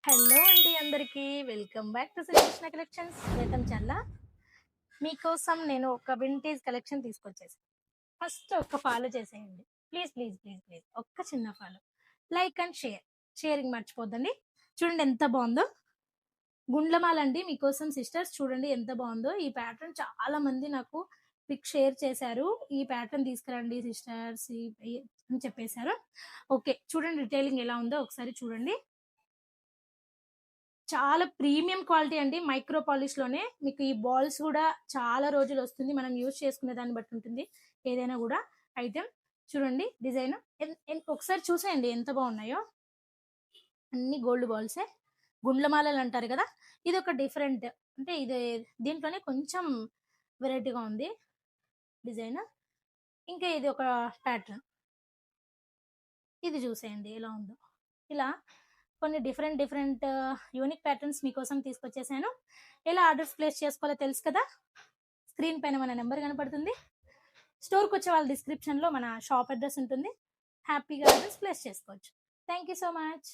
Hello అండి అందరికీ. Welcome back to Srikrishna collections. నేతం చల్ల. మీకోసం నేను ఒక వింటేజ్ కలెక్షన్ తీసుకొచ్చేసాను. ఫస్ట్ ఒక్క ఫాలో చేసేయండి. ప్లీజ్ ప్లీజ్ ప్లీజ్ ప్లీజ్ ఒక్క చిన్న follow. Like and share. Sharing మర్చిపోద్దండి. చూడండి ఎంత బాగుందో. గుండ్లమాల అండి మీకోసం సిస్టర్స్. చూడండి ఎంత బాగుందో. ఈ ప్యాటర్న్ చాలా మంది నాకు పిక్ షేర్ చేశారు. ఈ ప్యాటర్న్ తీసుకురండి సిస్టర్స్ అని చెప్పేశారు. ఓకే, చూడండి రిటైలింగ్ ఎలా ఉందో ఒకసారి చూడండి. చాలా ప్రీమియం క్వాలిటీ అండి. మైక్రో పాలిష్ లోనే మీకు ఈ బాల్స్ కూడా చాలా రోజులు వస్తుంది. మనం యూజ్ చేసుకునే దాన్ని బట్టి ఉంటుంది ఏదైనా కూడా ఐటమ్. చూడండి డిజైన్ ఒకసారి చూసేయండి ఎంత బాగున్నాయో. అన్ని గోల్డ్ బాల్సే, గుండ్లమాలలు అంటారు కదా. ఇది ఒక డిఫరెంట్, అంటే ఇది దీంట్లోనే కొంచెం వెరైటీగా ఉంది డిజైన్. ఇంకా ఇది ఒక ప్యాటర్న్, ఇది చూసేయండి ఎలా ఉందో. ఇలా కొన్ని డిఫరెంట్ డిఫరెంట్ యూనిక్ ప్యాటర్న్స్ మీకోసం తీసుకొచ్చేసాను. ఎలా ఆర్డర్స్ ప్లేస్ చేసుకోవాలో తెలుసు కదా. స్క్రీన్ పైన మన నెంబర్ కనపడుతుంది. స్టోర్కి వచ్చే వాళ్ళ డిస్క్రిప్షన్లో మన షాప్ అడ్రస్ ఉంటుంది. హ్యాపీగా ఆర్డర్స్ ప్లేస్ చేసుకోవచ్చు. Thank you so much.